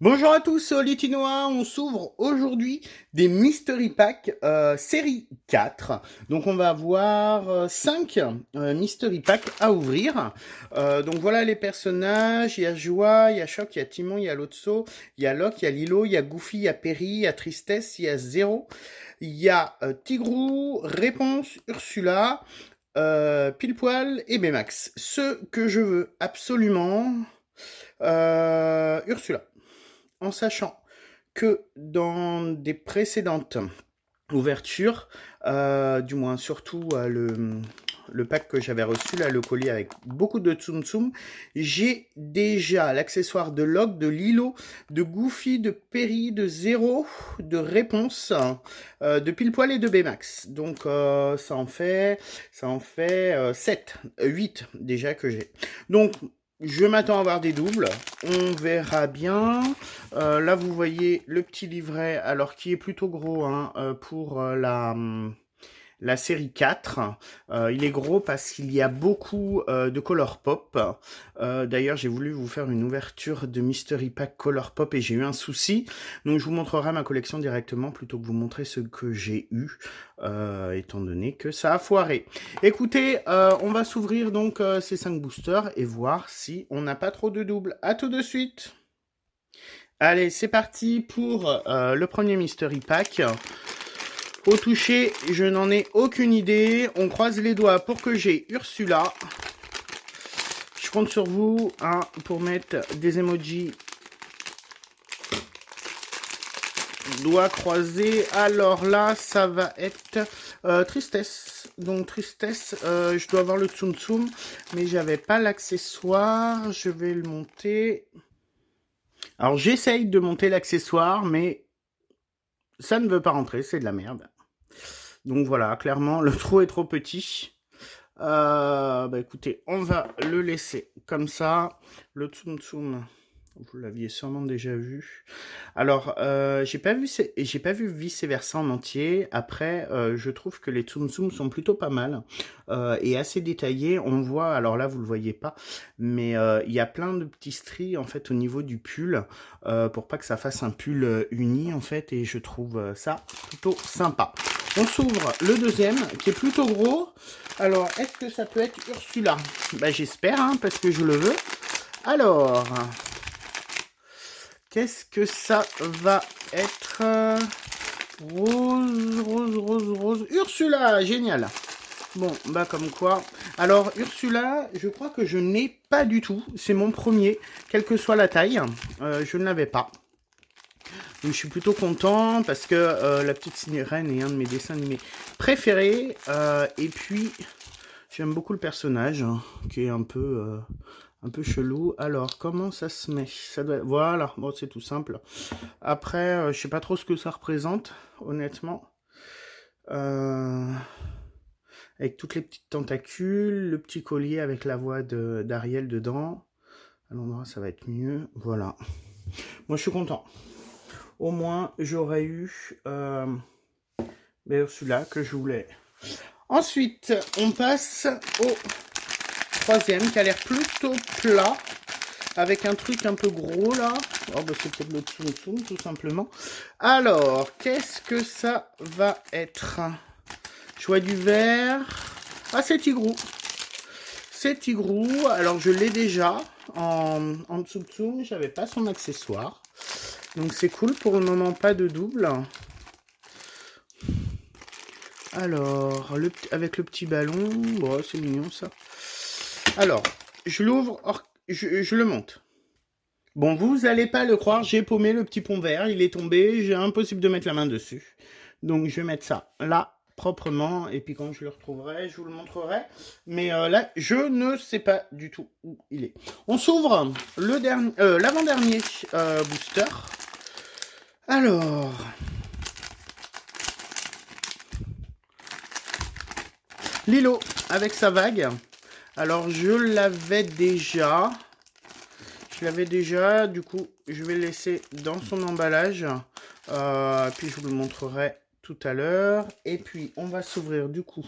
Bonjour à tous, c'est Litinois. On s'ouvre aujourd'hui des Mystery Pack série 4. Donc on va avoir 5 Mystery Pack à ouvrir. Donc voilà les personnages. Il y a Joie, il y a Choc, il y a Timon, il y a Lotso, il y a Locke, il y a Lilo, il y a Goofy, il y a Perry, il y a Tristesse, il y a Zéro. Il y a Tigrou, Réponse, Ursula, Pile Poil et Baymax. Ce que je veux absolument, Ursula, en sachant que dans des précédentes ouvertures, du moins surtout le pack que j'avais reçu, là, le collier avec beaucoup de Tsum Tsum, j'ai déjà l'accessoire de Locke, de Lilo, de Goofy, de Perry, de Zéro, de Réponse, de Pile Poil et de Baymax. Donc ça en fait 7, 8 déjà que j'ai. Donc je m'attends à avoir des doubles, on verra bien. Là, vous voyez le petit livret, alors qui est plutôt gros hein, pour la série 4. Il est gros parce qu'il y a beaucoup de Color Pop. D'ailleurs, j'ai voulu vous faire une ouverture de Mystery Pack Color Pop et j'ai eu un souci. Donc, je vous montrerai ma collection directement plutôt que vous montrer ce que j'ai eu, étant donné que ça a foiré. Écoutez, on va s'ouvrir donc ces 5 boosters et voir si on n'a pas trop de doubles. À tout de suite. Allez, c'est parti pour le premier Mystery Pack. Au toucher, je n'en ai aucune idée. On croise les doigts pour que j'ai Ursula. Je compte sur vous hein, pour mettre des emojis. Doigts croisés. Alors là, ça va être Tristesse. Donc Tristesse, je dois avoir le Tsum Tsum, mais j'avais pas l'accessoire. Je vais le monter. Alors j'essaye de monter l'accessoire, mais ça ne veut pas rentrer, c'est de la merde. Donc voilà, clairement, le trou est trop petit. Bah écoutez, on va le laisser comme ça. Le Tsum Tsum, vous l'aviez sûrement déjà vu. Alors, j'ai pas vu vice versa en entier. Après, je trouve que les Tsum Tsum sont plutôt pas mal et assez détaillés. On voit, alors là vous le voyez pas, mais il y a plein de petits stries en fait au niveau du pull pour pas que ça fasse un pull uni en fait. Et je trouve ça plutôt sympa. On s'ouvre le deuxième qui est plutôt gros. Alors, est-ce que ça peut être Ursula? Bah j'espère hein, parce que je le veux. Alors, qu'est-ce que ça va être? Rose. Ursula, génial. Bon, bah comme quoi. Alors, Ursula, je crois que je n'ai pas du tout. C'est mon premier, quelle que soit la taille. Je ne l'avais pas. Donc, je suis plutôt content parce que la petite sirène est un de mes dessins animés préférés. Et puis, j'aime beaucoup le personnage hein, qui est un peu chelou. Alors, comment ça se met? Ça doit... Voilà, bon, c'est tout simple. Après, je sais pas trop ce que ça représente, honnêtement. Avec toutes les petites tentacules, le petit collier avec la voix d'Ariel dedans. À l'endroit, ça va être mieux. Voilà. Moi, je suis content. Au moins, j'aurais eu celui-là que je voulais. Ensuite, on passe au troisième qui a l'air plutôt plat. Avec un truc un peu gros là. Oh, bah, c'est peut-être le Tsum Tsum tout simplement. Alors, qu'est-ce que ça va être? Je vois du vert. Ah, c'est Tigrou. C'est Tigrou. Alors, je l'ai déjà en Tsum Tsum. J'avais pas son accessoire. Donc, c'est cool. Pour le moment, pas de double. Alors, avec le petit ballon. Bon, c'est mignon ça. Alors, je l'ouvre. Je le monte. Bon, vous allez pas le croire, j'ai paumé le petit pont vert, il est tombé, j'ai impossible de mettre la main dessus. Donc je vais mettre ça là, proprement, et puis quand je le retrouverai, je vous le montrerai. Mais là, je ne sais pas du tout où il est. On s'ouvre l'avant-dernier booster. Alors... Lilo, avec sa vague. Alors, je l'avais déjà... du coup, je vais le laisser dans son emballage. Puis je vous le montrerai tout à l'heure. Et puis, on va s'ouvrir du coup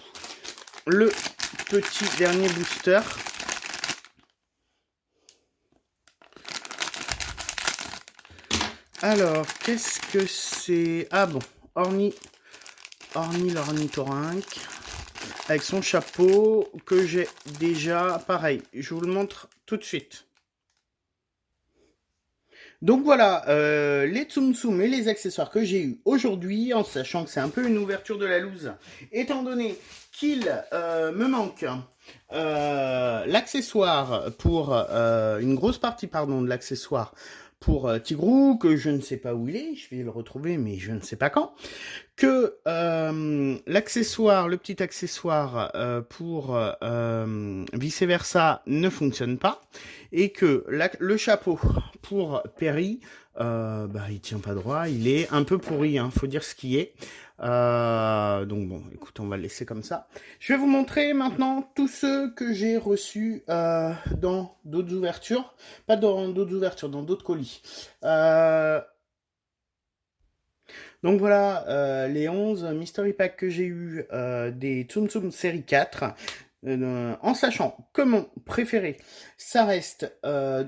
le petit dernier booster. Alors, qu'est-ce que c'est? Ah bon, l'ornithorynque, avec son chapeau que j'ai déjà, pareil, je vous le montre tout de suite. Donc voilà, les Tsum Tsum et les accessoires que j'ai eu aujourd'hui, en sachant que c'est un peu une ouverture de la loose, étant donné qu'il me manque l'accessoire pour une grosse partie, pardon, de l'accessoire pour Tigrou, que je ne sais pas où il est, je vais le retrouver, mais je ne sais pas quand, que l'accessoire, le petit accessoire pour vice versa ne fonctionne pas, et que le chapeau pour Perry, bah il tient pas droit, il est un peu pourri, hein, faut dire ce qui est. Donc bon, écoute, on va le laisser comme ça. Je vais vous montrer maintenant tous ceux que j'ai reçus dans d'autres ouvertures, pas dans d'autres ouvertures, dans d'autres colis. Donc voilà, les 11 Mystery Pack que j'ai eu des Tsum Tsum série 4, en sachant que mon préféré, ça reste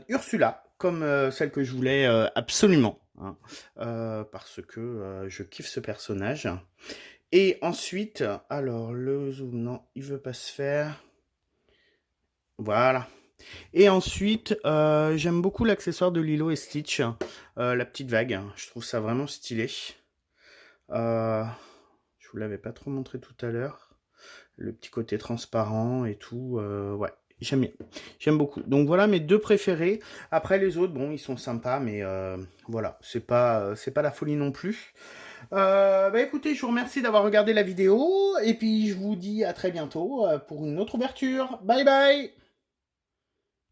Ursula, comme celle que je voulais absolument, hein, parce que je kiffe ce personnage. Et ensuite, alors le zoom, non, il veut pas se faire. Voilà. Et ensuite, j'aime beaucoup l'accessoire de Lilo et Stitch, la petite vague. Je trouve ça vraiment stylé. Je vous l'avais pas trop montré tout à l'heure. Le petit côté transparent et tout. Ouais, j'aime bien. J'aime beaucoup. Donc voilà mes deux préférés. Après les autres, bon, ils sont sympas, mais voilà, c'est pas la folie non plus. Bah écoutez, je vous remercie d'avoir regardé la vidéo. Et puis je vous dis à très bientôt pour une autre ouverture. Bye bye!